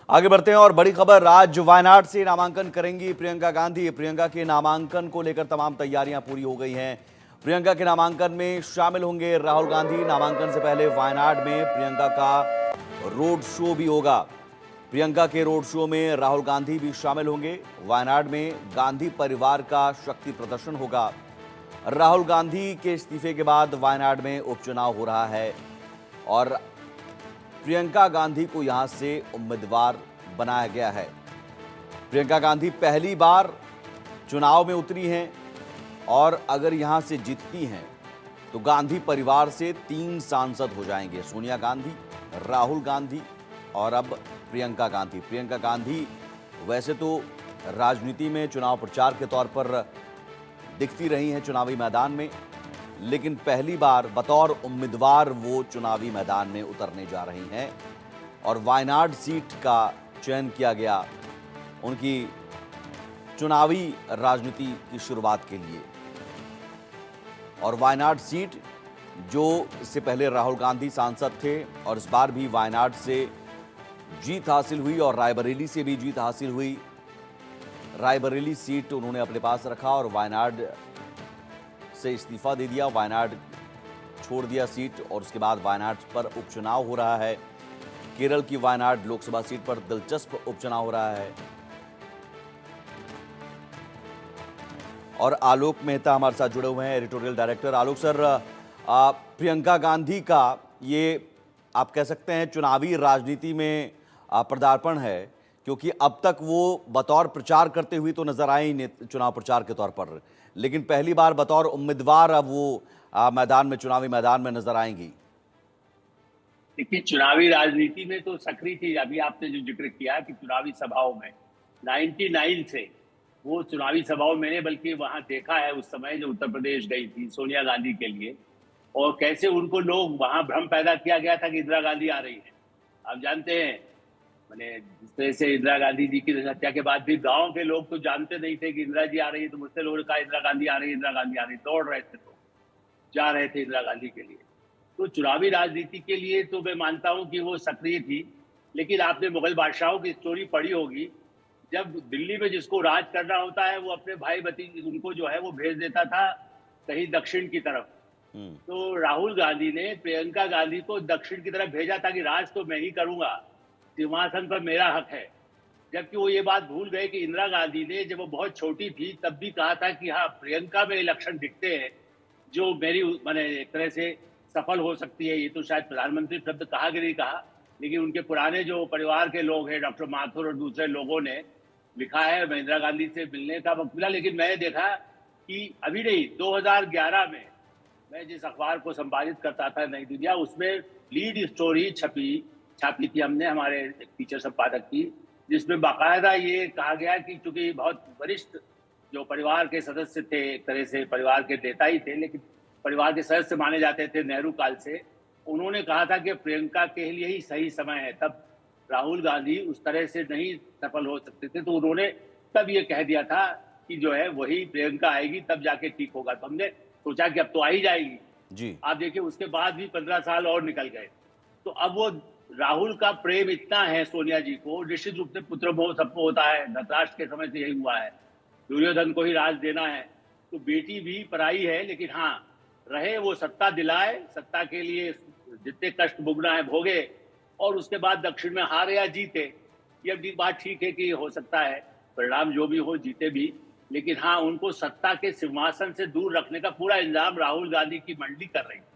आगे बढ़ते हैं और बड़ी खबर, आज वायनाड से नामांकन करेंगी प्रियंका गांधी। प्रियंका के नामांकन को लेकर तमाम तैयारियां पूरी हो गई हैं। प्रियंका के नामांकन में शामिल होंगे राहुल गांधी। नामांकन से पहले वायनाड में प्रियंका का रोड शो भी होगा। प्रियंका के रोड शो में राहुल गांधी भी शामिल होंगे। वायनाड में गांधी परिवार का शक्ति प्रदर्शन होगा। राहुल गांधी के इस्तीफे के बाद वायनाड में उपचुनाव हो रहा है और प्रियंका गांधी को यहां से उम्मीदवार बनाया गया है। प्रियंका गांधी पहली बार चुनाव में उतरी हैं और अगर यहां से जीतती हैं तो गांधी परिवार से 3 सांसद हो जाएंगे, सोनिया गांधी, राहुल गांधी और अब प्रियंका गांधी। प्रियंका गांधी वैसे तो राजनीति में चुनाव प्रचार के तौर पर दिखती रही हैं चुनावी मैदान में, लेकिन पहली बार बतौर उम्मीदवार वो चुनावी मैदान में उतरने जा रही हैं और वायनाड सीट का चयन किया गया उनकी चुनावी राजनीति की शुरुआत के लिए। और वायनाड सीट, जो इससे पहले राहुल गांधी सांसद थे और इस बार भी वायनाड से जीत हासिल हुई और रायबरेली से भी जीत हासिल हुई। रायबरेली सीट उन्होंने अपने पास रखा और वायनाड से इस्तीफा दे दिया, वायनाड छोड़ दिया सीट और उसके बाद वायनाड पर उपचुनाव हो रहा है। केरल की वायनाड लोकसभा सीट पर दिलचस्प उपचुनाव हो रहा है। और आलोक मेहता हमारे साथ जुड़े हुए हैं, एडिटोरियल डायरेक्टर। आलोक सर, प्रियंका गांधी का ये आप कह सकते हैं चुनावी राजनीति में पदार्पण है, क्योंकि अब तक वो बतौर प्रचार करते हुए तो नजर आई नहीं चुनाव प्रचार के तौर पर, लेकिन पहली बार बतौर उम्मीदवार अब वो मैदान में, चुनावी मैदान में नजर आएंगी। देखिए, चुनावी राजनीति में तो सक्रिय थी। अभी आपने जो जिक्र किया कि चुनावी सभाओं में 99 से वो चुनावी सभाओं में, बल्कि वहां देखा है उस समय जो उत्तर प्रदेश गई थी सोनिया गांधी के लिए, और कैसे उनको लोग वहां भ्रम पैदा किया गया था कि इंदिरा गांधी आ रही है। आप जानते हैं, मैंने जिस तरह से इंदिरा गांधी जी की हत्या के बाद भी गांव के लोग तो जानते नहीं थे कि इंदिरा जी आ रही है, तो मुझसे लोगों ने कहा इंदिरा गांधी आ रही है, इंदिरा गांधी आ रही है, दौड़ रहे थे, तो जा रहे थे इंदिरा गांधी के लिए। तो चुनावी राजनीति के लिए तो मैं मानता हूं कि वो सक्रिय थी। लेकिन आपने मुगल बादशाहों की स्टोरी पढ़ी होगी, जब दिल्ली में जिसको राज करना होता है वो अपने भाई भतीजे उनको जो है वो भेज देता था कहीं दक्षिण की तरफ। तो राहुल गांधी ने प्रियंका गांधी को दक्षिण की तरफ भेजा था कि राज तो मैं ही करूंगा, सिंहासन पर मेरा हक है। जबकि वो ये बात भूल गए कि इंदिरा गांधी ने जब वो बहुत छोटी थी तब भी कहा था कि हाँ, प्रियंका में लक्षण दिखते हैं जो मेरी मैंने एक तरह से सफल हो सकती है। ये तो शायद प्रधानमंत्री शब्द कहा कि नहीं कहा, लेकिन उनके पुराने जो परिवार के लोग हैं, डॉक्टर माथुर और दूसरे लोगों ने लिखा है। मैं इंदिरा गांधी से मिलने का वक्त मिला, लेकिन मैंने देखा कि अभी नहीं, 2011 में मैं जिस अखबार को संपादित करता था नई दुनिया, उसमें लीड स्टोरी छापी थी हमने, हमारे टीचर संपादक की, जिसमें बाकायदा ये कहा गया कि चूंकि बहुत वरिष्ठ जो परिवार के सदस्य थे, एक तरह से परिवार के नेता ही थे, लेकिन परिवार के सदस्य माने जाते थे नेहरू काल से, उन्होंने कहा था कि प्रियंका के लिए ही सही समय है। तब राहुल गांधी उस तरह से नहीं सफल हो सकते थे, तो उन्होंने तब ये कह दिया था कि जो है वही प्रियंका आएगी, तब जाके ठीक होगा। तो हमने सोचा कि अब तो आ ही जाएगी जी। आप देखिए, उसके बाद भी 15 साल और निकल गए। तो अब वो राहुल का प्रेम इतना है सोनिया जी को, निश्चित रूप से पुत्र मोह सबको होता है, धृतराष्ट्र के समय से यही हुआ है, दुर्योधन को ही राज देना है। तो बेटी भी पराई है, लेकिन हाँ, रहे वो सत्ता दिलाए, सत्ता के लिए जितने कष्ट भोगना है भोगे, और उसके बाद दक्षिण में हार या जीते, ये भी बात ठीक है कि हो सकता है परिणाम जो भी हो जीते भी, लेकिन हाँ, उनको सत्ता के सिंहासन से दूर रखने का पूरा इंतजाम राहुल गांधी की मंडली कर रही है।